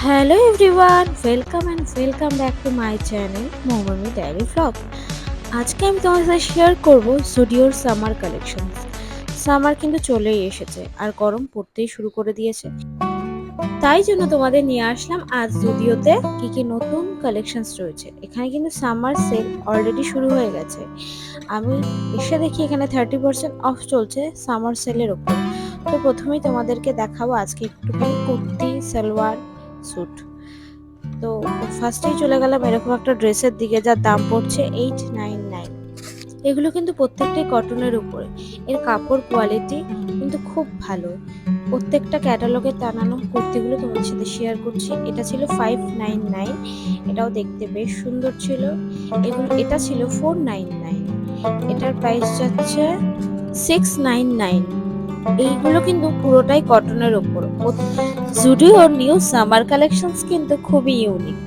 Hello everyone, welcome back to my channel mommy diary vlog. আজকে আমি তোমাদের সাথে শেয়ার করব জুডিওর সামার কালেকশনস। সামার কিন্তু চলেই এসেছে আর গরম পড়তেই শুরু করে দিয়েছে, তাই জন্য তোমাদের নিয়ে আসলাম আজ জুডিওতে কি কি নতুন কালেকশনস রয়েছে। এখানে কিন্তু সামার সেল অলরেডি শুরু হয়ে গেছে। আমি এসে দেখি এখানে 30% অফ চলছে সামার সেলের ওপর। তো প্রথমেই তোমাদেরকে দেখাবো আজকে একটুখানি কুর্তি, সালোয়ার, স্যুট। তো ফার্স্টেই চলে গেলাম এরকম একটা ড্রেসের দিকে, যার দাম পড়ছে 899। এগুলো কিন্তু প্রত্যেকটাই কটনের উপরে। এর কাপড় কোয়ালিটি কিন্তু খুব ভালো। প্রত্যেকটা ক্যাটালগে টানানো কুর্তিগুলো তোমাদের সাথে শেয়ার করছি। এটা ছিল 599, এটাও দেখতে বেশ সুন্দর ছিল। এটা ছিল 499, এটার প্রাইস যাচ্ছে 699। এইগুলো কিন্তু পুরোটাই কটনের উপর। জুডিওর নিউ সামার কালেকশনস কিন্তু খুবই ইউনিক।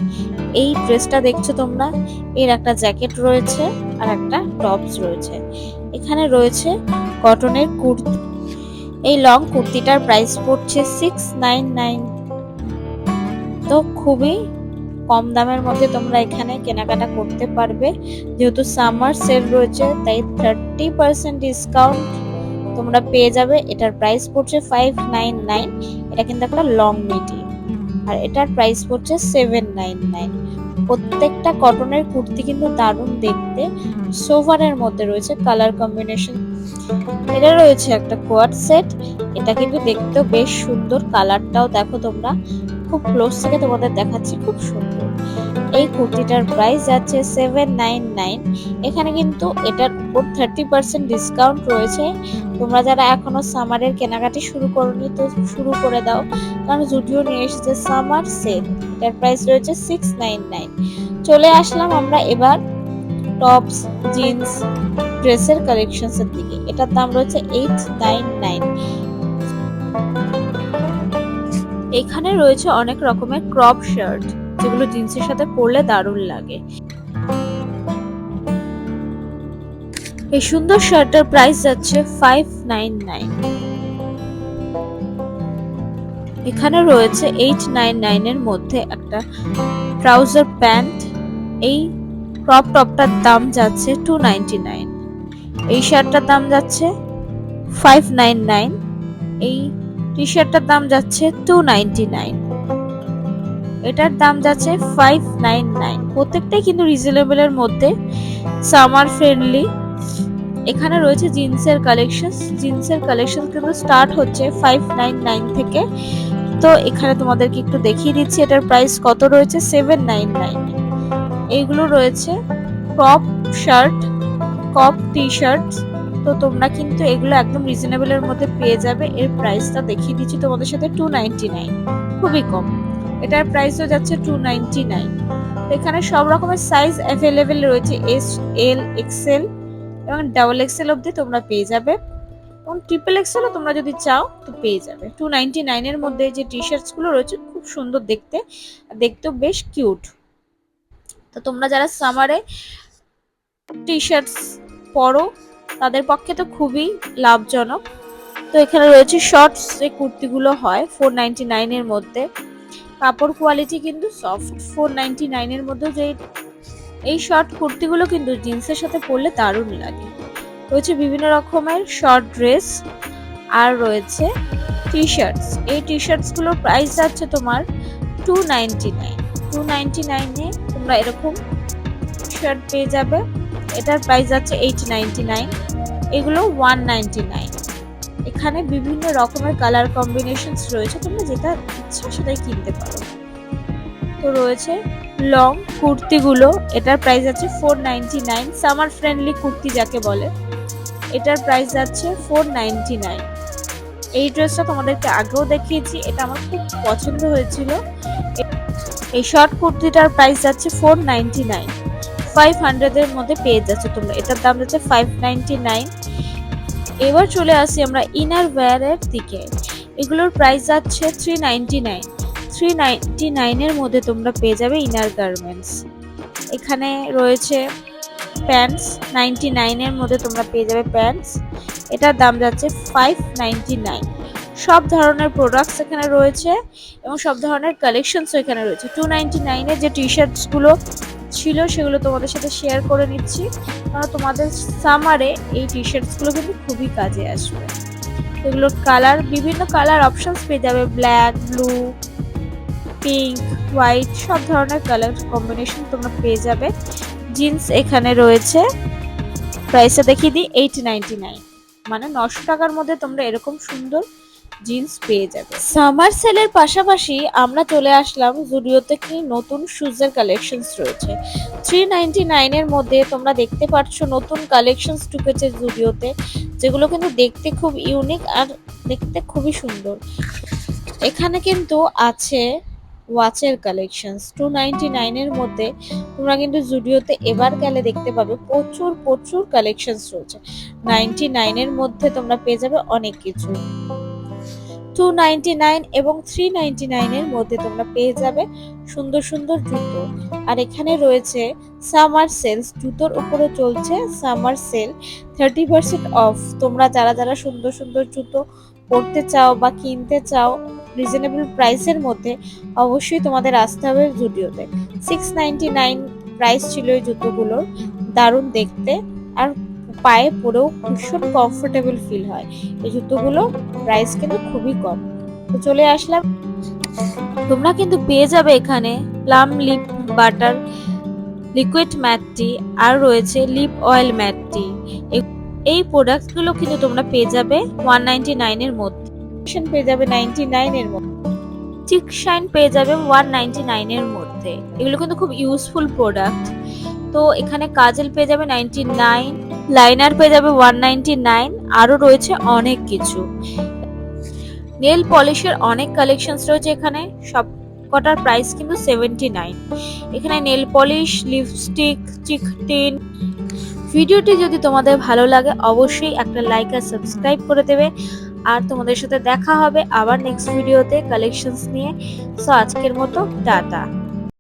এই ড্রেসটা দেখছো তোমরা, এর একটা জ্যাকেট রয়েছে আর একটা টপস রয়েছে। এখানে রয়েছে কটনের কুর্তি। এই লং কুর্তিটার প্রাইস পড়ছে 699। তো খুবই কম দামের মধ্যে তোমরা এখানে কেনাকাটা করতে পারবে। যেহেতু সামার সেল রয়েছে তাই 30% ডিসকাউন্ট তোমরা পেয়ে যাবে। এটার প্রাইস পড়ছে 599। এটা কিন্তু একটা লং মিডি, আর এটার প্রাইস পড়ছে 799। প্রত্যেকটা কটনের কুর্তি কিন্তু দারুণ দেখতে। সোভারের মধ্যে রয়েছে কালার কম্বিনেশন। এটা রয়েছে একটা কোয়াড সেট। এটা কিন্তু দেখতেও বেশ সুন্দর, কালারটাও দেখো তোমরা, খুব ক্লোজ থেকে তোমাদের দেখাচ্ছি, খুব সুন্দর। এই কুর্তিটার প্রাইস যাচ্ছে 799। এখানে কিন্তু এটার উপর 30% ডিসকাউন্ট রয়েছে। তোমরা যারা এখনো সামারের কেনাকাটি শুরু করোনি তো শুরু করে দাও, কারণ জুডিও নিয়ে এসেছে সামার সেল। এটার প্রাইস রয়েছে 699। চলে আসলাম আমরা এবার টপস, জিন্স, ড্রেসের কালেকশনস এর দিকে। এটার দাম রয়েছে 899। এখানে রয়েছে অনেক রকমের ক্রপ শার্ট, যেগুলো জিন্সের সাথে পরলে দারুণ লাগে। এই সুন্দর শার্টের প্রাইস যাচ্ছে 599। এখানে রয়েছে 899 এর মধ্যে একটা ট্রাউজার প্যান্ট। এই ক্রপ টপটার দাম যাচ্ছে 299। এই শার্টটার দাম যাচ্ছে 599। এই টি শার্টটার দাম যাচ্ছে 299। এটার দাম যাচ্ছে 599। প্রত্যেকটাই কিন্তু রিজনেবল এর মধ্যে, সামার ফ্রেন্ডলি। এখানে রয়েছে জিন্সের কালেকশন কিন্তু স্টার্ট হচ্ছে 599 থেকে। তো এখানে তোমাদেরকে একটু দেখিয়ে দিচ্ছি এটার প্রাইস কত রয়েছে, 799। এইগুলো রয়েছে crop shirt, crop T shirt. তো তোমরা কিন্তু এগুলো একদম রিজনেবল এর মধ্যে পেয়ে যাবে। এর প্রাইসটা দেখিয়ে দিচ্ছি তোমাদের সাথে, 299, খুবই কম। এটার প্রাইসও যাচ্ছে 299। এখানে সব রকমের সাইজ অ্যাভেলেবেল রয়েছে, এস, এল, এক্সেল এবং ডাবল এক্সেল অবধি তোমরা পেয়ে যাবে, এবং ট্রিপল এক্সেলও তোমরা যদি চাও তো পেয়ে যাবে। 299 এর মধ্যে যে টি শার্টস গুলো রয়েছে খুব সুন্দর দেখতে, দেখতেও বেশ কিউট। তো তোমরা যারা সামারে টি শার্টস পরো তাদের পক্ষে তো খুবই লাভজনক। তো এখানে রয়েছে শর্টস, যে কুর্তিগুলো হয় 499 এর মধ্যে। কাপড় কোয়ালিটি কিন্তু সফট। 499 এর মধ্যে যে এই শর্ট কুর্তিগুলো কিন্তু জিন্সের সাথে পরলে দারুণ লাগে। রয়েছে বিভিন্ন রকমের শর্ট ড্রেস, আর রয়েছে টি শার্টস। এই টি শার্টস গুলোর প্রাইস যাচ্ছে তোমার 299। 299 এ তোমরা এরকম শার্ট পেয়ে যাবে। এটার প্রাইস যাচ্ছে 899। এগুলো 199। এখানে বিভিন্ন রকমের কালার কম্বিনেশনস রয়েছে, তোমরা যেটা ইচ্ছা সেটাই কিনতে পারো। তো রয়েছে লং কুর্তিগুলো, এটার প্রাইস আছে 499। সামার ফ্রেন্ডলি কুর্তি যাকে বলে, এটার প্রাইস যাচ্ছে 499। এই ড্রেসটা তোমাদেরকে আগেও দেখিয়েছি, এটা আমার খুব পছন্দ হয়েছিল। এই শর্ট কুর্তিটার প্রাইস যাচ্ছে 499। 500 এর মধ্যে পেয়ে যাচ্ছে তোমরা। এটার দাম যাচ্ছে 599। এবার চলে আসি আমরা ইনার ওয়্যার এর দিকে। এগুলোর প্রাইস যাচ্ছে 399। 399 এর মধ্যে তোমরা পেয়ে যাবে ইনার গার্মেন্টস। এখানে রয়েছে প্যান্টস, 99 এর মধ্যে তোমরা পেয়ে যাবে প্যান্টস। এটার দাম যাচ্ছে 599। সব ধরনের প্রোডাক্টস এখানে রয়েছে এবং সব ধরনের কালেকশনসও এখানে রয়েছে। 299 এর যে টি শার্টসগুলো ছিল সেগুলো তোমাদের সাথে শেয়ার করে নিচ্ছি, কারণ তোমাদের সামারে এই টি শার্টসগুলো কিন্তু খুবই কাজে আসবে। এগুলোর কালার, বিভিন্ন কালার অপশনস পেয়ে যাবে, ব্ল্যাক, ব্লু, পিঙ্ক, হোয়াইট, সব ধরনের কালার কম্বিনেশন তোমরা পেয়ে যাবে। জিন্স এখানে রয়েছে, প্রাইসটা দেখিয়ে দিই, 899, মানে 900 টাকার মধ্যে তোমরা এরকম সুন্দর জিন্স পেয়ে যাবে। সামার সেলের পাশাপাশি আমরা চলে আসলাম জুডিওতে, কি নতুন শুজের কালেকশনস রয়েছে। 399 এর মধ্যে তোমরা দেখতে পাচ্ছ নতুন কালেকশনস ঢুকেছে জুডিওতে, যেগুলো কিন্তু দেখতে খুব ইউনিক আর দেখতে খুবই সুন্দর। এখানে কিন্তু আছে ওয়াচের কালেকশনস 299 এর মধ্যে। তোমরা কিন্তু জুডিওতে এবার গেলে দেখতে পাবে প্রচুর প্রচুর কালেকশনস রয়েছে। 99 এর মধ্যে তোমরা পেয়ে যাবে অনেক কিছু। 299 এবং 399 এর মধ্যে তোমরা পেয়ে যাবে সুন্দর সুন্দর জুতো। আর এখানে রয়েছে সামার সেলস, জুতোর উপরে চলছে সামার সেল, 30% অফ। তোমরা যারা যারা সুন্দর সুন্দর জুতো পরতে চাও বা কিনতে চাও রিজনেবল প্রাইসের মধ্যে, অবশ্যই তোমাদের আসতে হবে জুডিওতে। 699 প্রাইস ছিল এই জুতোগুলোর, দারুণ দেখতে আর পায়ে পরেও ভীষণ কমফোর্টেবল ফিল হয়। এই জুতোগুলো প্রাইস কিন্তু খুবই কম। তো চলে আসলাম, তোমরা কিন্তু পেয়ে যাবে এখানে প্লাম লিপ বাটার লিকুইড ম্যাটটি, আর রয়েছে লিপ অয়েল ম্যাটটি। এই প্রোডাক্টগুলো কিন্তু তোমরা পেয়ে যাবে 199 এর মধ্যে, পেয়ে যাবে 99 এর মধ্যে, চিক শাইন পেয়ে যাবে 199 এর মধ্যে। এগুলো কিন্তু খুব ইউজফুল প্রোডাক্ট। তো এখানে কাজল পেয়ে যাবে 99, লাইনার পেয়ে যাবে 199, আরো রয়েছে অনেক কিছু। নেল পলিশের অনেক কালেকশনস রয়েছে এখানে, সব কটার প্রাইস কিন্তু 79। এখানে নেল পলিশ, লিপস্টিক, চিক টিন। ভিডিওটি যদি তোমাদের ভালো লাগে অবশ্যই একটা লাইক আর সাবস্ক্রাইব করে দেবে। আর তোমাদের সাথে দেখা হবে আবার নেক্সট ভিডিওতে কালেকশনস নিয়ে। সো আজকের মতো টাটা।